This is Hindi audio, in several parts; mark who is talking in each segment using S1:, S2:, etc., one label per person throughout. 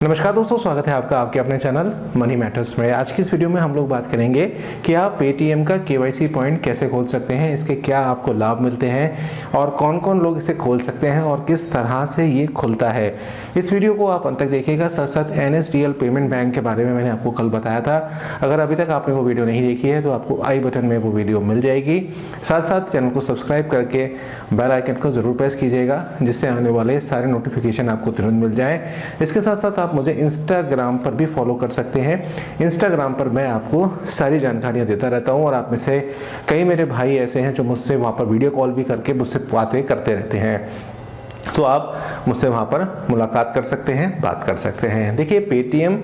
S1: नमस्कार दोस्तों, स्वागत है आपका आपके अपने चैनल मनी मैटर्स में। आज की इस वीडियो में हम लोग बात करेंगे कि आप पेटीएम का केवाईसी पॉइंट कैसे खोल सकते हैं, इसके क्या आपको लाभ मिलते हैं और कौन कौन लोग इसे खोल सकते हैं और किस तरह से ये खुलता है। इस वीडियो को आप अंत तक देखिएगा। साथ साथ NSDL पेमेंट बैंक के बारे में मैंने आपको कल बताया था। अगर अभी तक आपने वो वीडियो नहीं देखी है तो आपको आई बटन में वो वीडियो मिल जाएगी। साथ साथ चैनल को सब्सक्राइब करके बेल आइकन को जरूर प्रेस कीजिएगा, जिससे आने वाले सारे नोटिफिकेशन आपको तुरंत मिल जाए। इसके साथ साथ आप मुझे इंस्टाग्राम पर भी फॉलो कर सकते हैं। इंस्टाग्राम पर मैं आपको सारी जानकारियां देता रहता हूं और आप में से कई मेरे भाई ऐसे हैं जो मुझसे वहां पर वीडियो कॉल भी करके मुझसे बातें करते रहते हैं, तो आप मुझसे वहाँ पर मुलाकात कर सकते हैं, बात कर सकते हैं। देखिए, पेटीएम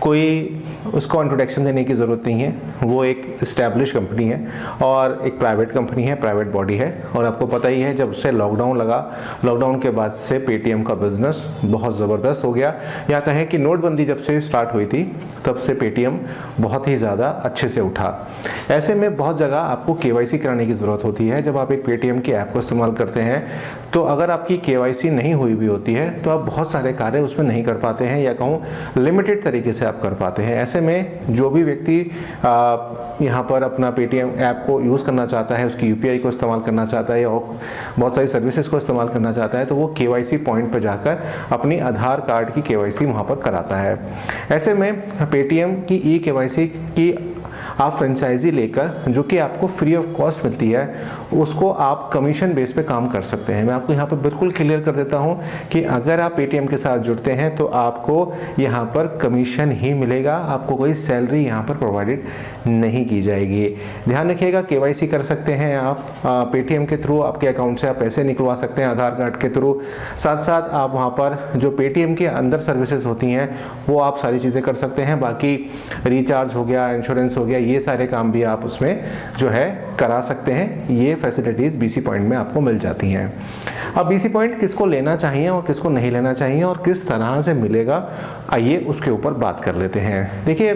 S1: कोई उसको इंट्रोडक्शन देने की ज़रूरत नहीं है। वो एक इस्टेब्लिश कंपनी है और एक प्राइवेट कंपनी है, प्राइवेट बॉडी है। और आपको पता ही है, जब से लॉकडाउन लगा, लॉकडाउन के बाद से पेटीएम का बिजनेस बहुत ज़बरदस्त हो गया। या कहें कि नोटबंदी जब से स्टार्ट हुई थी तब से पेटीएम बहुत ही ज़्यादा अच्छे से उठा। ऐसे में बहुत जगह आपको केवाईसी कराने की ज़रूरत होती है। जब आप एक पेटीएम की ऐप को इस्तेमाल करते हैं तो अगर आपकी केवाईसी नहीं हुई भी होती है तो आप बहुत सारे कार्य उसमें नहीं कर पाते हैं, या कहूँ लिमिटेड तरीके से आप कर पाते हैं। ऐसे में जो भी व्यक्ति यहाँ पर अपना पेटीएम ऐप को यूज़ करना चाहता है, उसकी UPI को इस्तेमाल करना चाहता है या बहुत सारी सर्विसेज को इस्तेमाल करना चाहता है, तो वो केवाईसी पॉइंट पर जाकर अपनी आधार कार्ड की केवाईसी वहाँ पर कराता है। ऐसे में पेटीएम की ई-केवाईसी की आप फ्रेंचाइजी लेकर, जो कि आपको फ्री ऑफ कॉस्ट मिलती है, उसको आप कमीशन बेस पे काम कर सकते हैं। मैं आपको यहाँ पर बिल्कुल क्लियर कर देता हूँ कि अगर आप पेटीएम के साथ जुड़ते हैं तो आपको यहाँ पर कमीशन ही मिलेगा, आपको कोई सैलरी यहाँ पर प्रोवाइडेड नहीं की जाएगी। ध्यान रखिएगा, केवाईसी कर सकते हैं आप पेटीएम के थ्रू, आपके अकाउंट से आप पैसे निकलवा सकते हैं आधार कार्ड के थ्रू। साथ साथ आप वहाँ पर जो पेटीएम के अंदर सर्विसेज होती हैं वो आप सारी चीज़ें कर सकते हैं। बाकी रिचार्ज हो गया, इंश्योरेंस हो गया, ये सारे काम भी आप उसमें जो है करा सकते हैं। ये फैसिलिटीज़ BC पॉइंट में आपको मिल जाती हैं। अब BC पॉइंट किसको लेना चाहिए और किसको नहीं लेना चाहिए और किस तरह से मिलेगा, आइए उसके ऊपर बात कर लेते हैं। देखिए,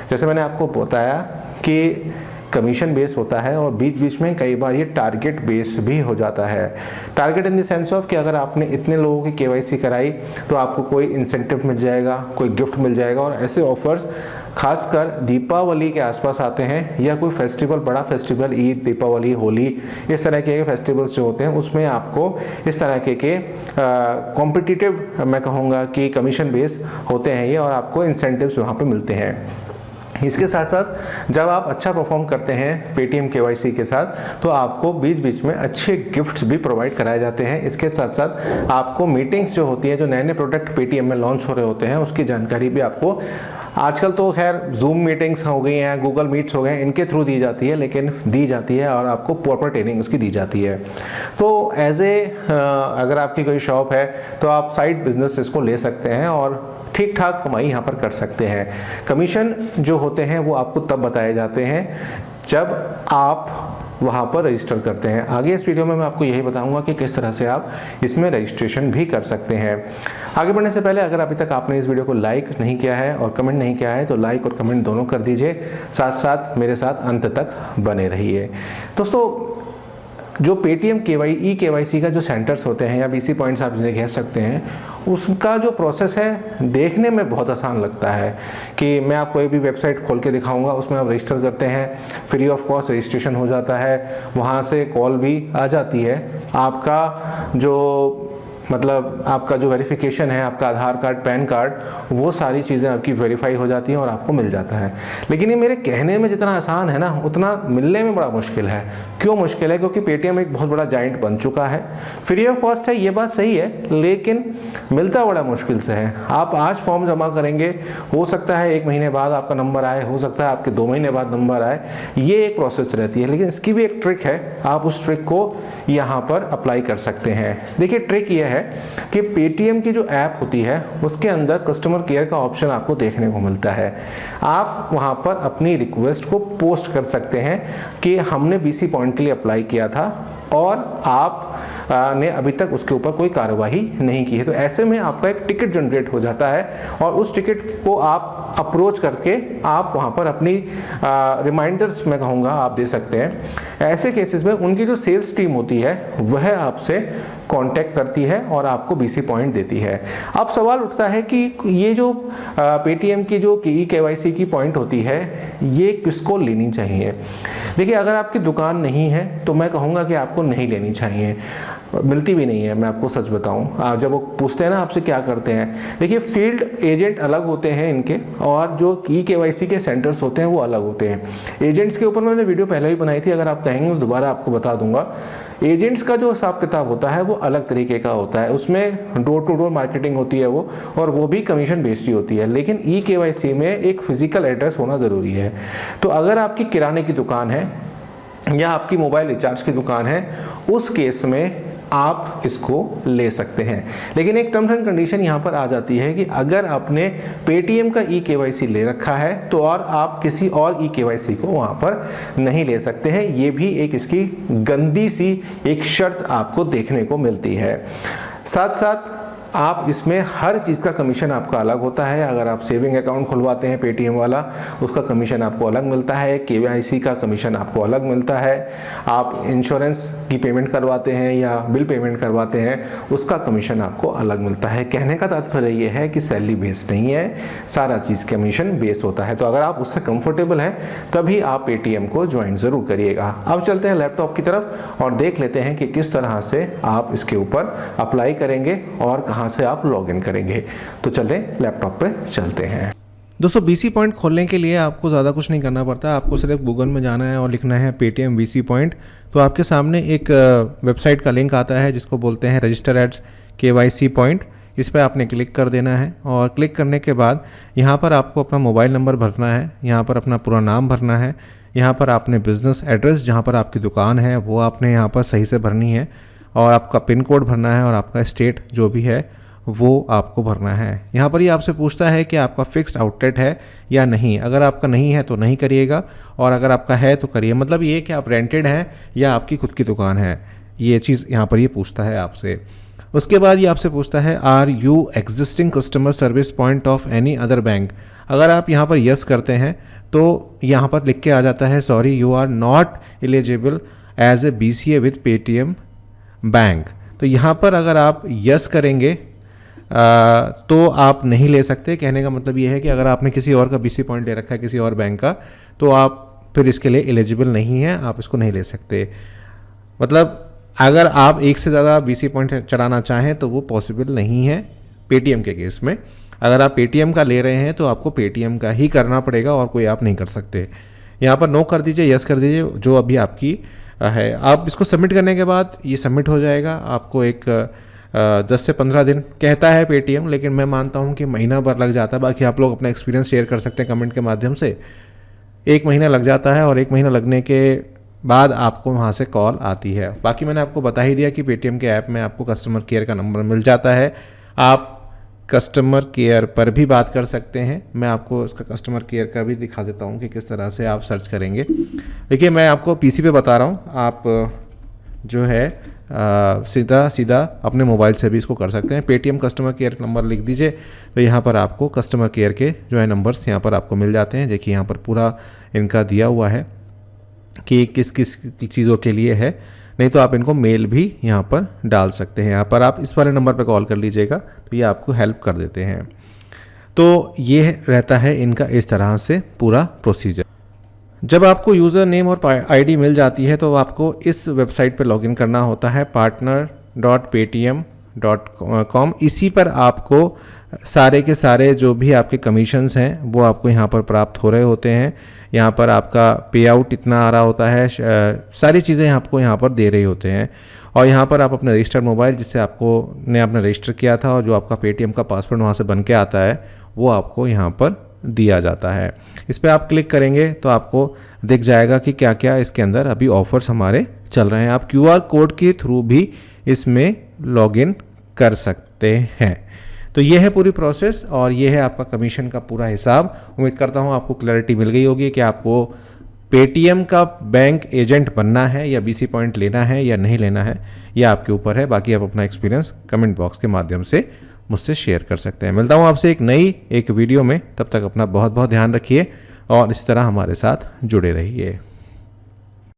S1: जैसे मैंने आपको बताया कि कमीशन बेस होता है और बीच बीच में कई बार ये टारगेट बेस भी हो जाता है। Target in the sense of कि अगर आपने इतने लोगों की केवाईसी कराई तो आपको कोई इंसेंटिव मिल जाएगा, कोई गिफ्ट मिल जाएगा। और ऐसे ऑफर्स खासकर दीपावली के आसपास आते हैं, या कोई फेस्टिवल, बड़ा फेस्टिवल, ईद, दीपावली, होली, इस तरह के फेस्टिवल्स जो होते हैं उसमें आपको इस तरह के कॉम्पिटिटिव, मैं कहूँगा कि कमीशन बेस होते हैं ये, और आपको इंसेंटिव्स वहाँ पे मिलते हैं। इसके साथ साथ जब आप अच्छा परफॉर्म करते हैं पेटीएम केवाईसी के साथ तो आपको बीच बीच में अच्छे गिफ्ट्स भी प्रोवाइड कराए जाते हैं। इसके साथ साथ आपको मीटिंग्स जो होती है, जो नए नए प्रोडक्ट पेटीएम में लॉन्च हो रहे होते हैं, उसकी जानकारी भी आपको, आजकल तो खैर जूम मीटिंग्स हो गई हैं, गूगल मीट्स हो गए, इनके थ्रू दी जाती है, लेकिन दी जाती है और आपको प्रॉपर ट्रेनिंग उसकी दी जाती है। तो एज ए अगर आपकी कोई शॉप है तो आप साइड बिजनेस इसको ले सकते हैं और ठीक ठाक कमाई यहाँ पर कर सकते हैं। कमीशन जो होते हैं वो आपको तब बताए जाते हैं जब आप वहाँ पर रजिस्टर करते हैं। आगे इस वीडियो में मैं आपको यही बताऊंगा कि किस तरह से आप इसमें रजिस्ट्रेशन भी कर सकते हैं। आगे बढ़ने से पहले अगर अभी तक आपने इस वीडियो को लाइक नहीं किया है और कमेंट नहीं किया है तो लाइक और कमेंट दोनों कर दीजिए। साथ साथ मेरे साथ अंत तक बने रहिए। दोस्तों, जो पेटीएम ई-केवाईसी का जो सेंटर्स होते हैं या BC पॉइंट्स आप जिन्हें कह सकते हैं, उसका जो प्रोसेस है देखने में बहुत आसान लगता है कि मैं आपको कोई भी वेबसाइट खोल के दिखाऊंगा, उसमें आप रजिस्टर करते हैं, फ्री ऑफ कॉस्ट रजिस्ट्रेशन हो जाता है, वहाँ से कॉल भी आ जाती है, आपका जो आपका जो वेरिफिकेशन है, आपका आधार कार्ड, पैन कार्ड, वो सारी चीज़ें आपकी वेरीफाई हो जाती हैं और आपको मिल जाता है। लेकिन ये मेरे कहने में जितना आसान है ना, उतना मिलने में बड़ा मुश्किल है। क्यों मुश्किल है? क्योंकि पेटीएम एक बहुत बड़ा जाइंट बन चुका है। फ्री ऑफ कॉस्ट है, ये बात सही है, लेकिन मिलता बड़ा मुश्किल से है। आप आज फॉर्म जमा करेंगे, हो सकता है 1 महीने बाद आपका नंबर आए, हो सकता है आपके 2 महीने बाद नंबर आए, ये एक प्रोसेस रहती है। लेकिन इसकी भी एक ट्रिक है, आप उस ट्रिक को यहाँ पर अप्लाई कर सकते हैं। देखिए, ट्रिक ये है कि पेटीएम की जो ऐप होती है उसके अंदर कस्टमर केयर का ऑप्शन आपको देखने को मिलता है। आप वहां पर अपनी रिक्वेस्ट को पोस्ट कर सकते हैं कि हमने BC पॉइंट के लिए अप्लाई किया था और आप ने अभी तक उसके ऊपर कोई कार्रवाई नहीं की है। तो ऐसे में आपका एक टिकट जनरेट हो जाता है और उस टिकट को आप अप्रोच करके आप वहाँ पर अपनी रिमाइंडर्स मैं कहूँगा आप दे सकते हैं। ऐसे केसेस में उनकी जो सेल्स टीम होती है वह आपसे कांटेक्ट करती है और आपको BC पॉइंट देती है। अब सवाल उठता है कि ये जो पेटीएम की जो KYC की पॉइंट होती है ये किसको लेनी चाहिए। देखिए, अगर आपकी दुकान नहीं है तो मैं कहूँगा कि आपको नहीं लेनी चाहिए, मिलती भी नहीं है। मैं आपको सच बताऊं, जब वो पूछते हैं ना आपसे क्या करते हैं, देखिए फील्ड एजेंट अलग होते हैं इनके और जो KYC के सेंटर्स होते हैं वो अलग होते हैं। एजेंट्स के ऊपर मैंने वीडियो पहले ही बनाई थी, अगर आप कहेंगे तो दोबारा आपको बता दूंगा। एजेंट्स का जो हिसाब किताब होता है वो अलग तरीके का होता है, उसमें डोर टू डोर मार्केटिंग होती है वो, और वो भी कमीशन बेस्ड ही होती है। लेकिन KYC में एक फिजिकल एड्रेस होना ज़रूरी है। तो अगर आपकी किराने की दुकान है या आपकी मोबाइल रिचार्ज की दुकान है, उस केस में आप इसको ले सकते हैं। लेकिन एक टर्म्स एंड कंडीशन यहाँ पर आ जाती है कि अगर आपने पेटीएम का KYC ले रखा है तो और आप किसी और KYC को वहाँ पर नहीं ले सकते हैं। ये भी एक इसकी गंदी सी एक शर्त आपको देखने को मिलती है। साथ साथ आप इसमें हर चीज़ का कमीशन आपका अलग होता है। अगर आप सेविंग अकाउंट खुलवाते हैं पेटीएम वाला, उसका कमीशन आपको अलग मिलता है। KYC का कमीशन आपको अलग मिलता है। आप इंश्योरेंस की पेमेंट करवाते हैं या बिल पेमेंट करवाते हैं, उसका कमीशन आपको अलग मिलता है। कहने का तात्पर्य ये है कि सैलरी बेस्ड नहीं है, सारा चीज़ कमीशन बेस होता है। तो अगर आप उससे कंफर्टेबल हैं तभी आप पेटीएम को ज्वाइन ज़रूर करिएगा। अब चलते हैं लैपटॉप की तरफ और देख लेते हैं कि किस तरह से आप इसके ऊपर अप्लाई करेंगे और कहाँ से आप लॉगिन करेंगे। तो चलें लैपटॉप पे चलते हैं।
S2: दोस्तों, BC पॉइंट खोलने के लिए आपको ज़्यादा कुछ नहीं करना पड़ता। आपको सिर्फ गूगल में जाना है और लिखना है पेटीएम BC पॉइंट। तो आपके सामने एक वेबसाइट का लिंक आता है जिसको बोलते हैं रजिस्टर एज KYC पॉइंट। इस पर आपने क्लिक कर देना है और क्लिक करने के बाद यहाँ पर आपको अपना मोबाइल नंबर भरना है, यहाँ पर अपना पूरा नाम भरना है, यहाँ पर आपने बिज़नेस एड्रेस जहाँ पर आपकी दुकान है वो आपने यहाँ पर सही से भरनी है, और आपका पिन कोड भरना है और आपका स्टेट जो भी है वो आपको भरना है। यहाँ पर ये आपसे पूछता है कि आपका फिक्स्ड आउटलेट है या नहीं। अगर आपका नहीं है तो नहीं करिएगा, और अगर आपका है तो करिए। मतलब ये कि आप रेंटेड हैं या आपकी खुद की दुकान है, ये चीज़ यहाँ पर ये पूछता है आपसे। उसके बाद ये आपसे पूछता है are you existing customer service point of any other bank. अगर आप यहाँ पर यस करते हैं तो यहाँ पर लिख के आ जाता है sorry you are not eligible as a BCA with Paytm bank. तो यहाँ पर अगर आप यस करेंगे तो आप नहीं ले सकते। कहने का मतलब ये है कि अगर आपने किसी और का BC पॉइंट ले रखा है किसी और बैंक का, तो आप फिर इसके लिए एलिजिबल नहीं हैं, आप इसको नहीं ले सकते। मतलब अगर आप एक से ज़्यादा BC पॉइंट चढ़ाना चाहें तो वो पॉसिबल नहीं है पेटीएम के केस में। अगर आप पेटीएम का ले रहे हैं तो आपको पेटीएम का ही करना पड़ेगा और कोई आप नहीं कर सकते। यहाँ पर नो कर दीजिए, यस कर दीजिए जो अभी आपकी है। आप इसको सबमिट करने के बाद ये सबमिट हो जाएगा। आपको एक 10 से 15 दिन कहता है पेटीएम, लेकिन मैं मानता हूँ कि महीना भर लग जाता है। बाकी आप लोग अपना एक्सपीरियंस शेयर कर सकते हैं कमेंट के माध्यम से। 1 महीना लग जाता है और 1 महीना लगने के बाद आपको वहाँ से कॉल आती है। बाकी मैंने आपको बता ही दिया कि पेटीएम के ऐप में आपको कस्टमर केयर का नंबर मिल जाता है। आप कस्टमर केयर पर भी बात कर सकते हैं। मैं आपको इसका कस्टमर केयर का भी दिखा देता हूँ कि किस तरह से आप सर्च करेंगे। देखिए, मैं आपको PC पे बता रहा हूँ, आप जो है सीधा अपने मोबाइल से भी इसको कर सकते हैं। पेटीएम कस्टमर केयर नंबर लिख दीजिए तो यहाँ पर आपको कस्टमर केयर के जो है नंबर्स यहाँ पर आपको मिल जाते हैं। देखिए यहाँ पर पूरा इनका दिया हुआ है कि किस किस चीज़ों के लिए है। नहीं तो आप इनको मेल भी यहाँ पर डाल सकते हैं। यहाँ पर आप इस वाले नंबर पर कॉल कर लीजिएगा तो ये आपको हेल्प कर देते हैं। तो ये रहता है इनका इस तरह से पूरा प्रोसीजर। जब आपको यूज़र नेम और ID मिल जाती है तो आपको इस वेबसाइट पर लॉगिन करना होता है partner.paytm.com। इसी पर आपको सारे के सारे जो भी आपके कमीशंस हैं वो आपको यहाँ पर प्राप्त हो रहे होते हैं। यहाँ पर आपका पे आउट इतना आ रहा होता है, सारी चीज़ें आपको यहाँ पर दे रहे होते हैं। और यहाँ पर आप अपने रजिस्टर्ड मोबाइल जिससे आपने रजिस्टर किया था और जो आपका पेटीएम का पासवर्ड वहाँ से बन के आता है वो आपको यहाँ पर दिया जाता है। इस पर आप क्लिक करेंगे तो आपको दिख जाएगा कि क्या क्या इसके अंदर अभी ऑफर्स हमारे चल रहे हैं। आप QR कोड के थ्रू भी इसमें लॉगिन कर सकते हैं। तो ये है पूरी प्रोसेस और ये है आपका कमीशन का पूरा हिसाब। उम्मीद करता हूँ आपको क्लैरिटी मिल गई होगी कि आपको पेटीएम का बैंक एजेंट बनना है या BC पॉइंट लेना है या नहीं लेना है, यह आपके ऊपर है। बाकी आप अपना एक्सपीरियंस कमेंट बॉक्स के माध्यम से मुझसे शेयर कर सकते हैं। मिलता हूँ आपसे एक वीडियो में, तब तक अपना बहुत बहुत ध्यान रखिए और इस तरह हमारे साथ जुड़े रहिए।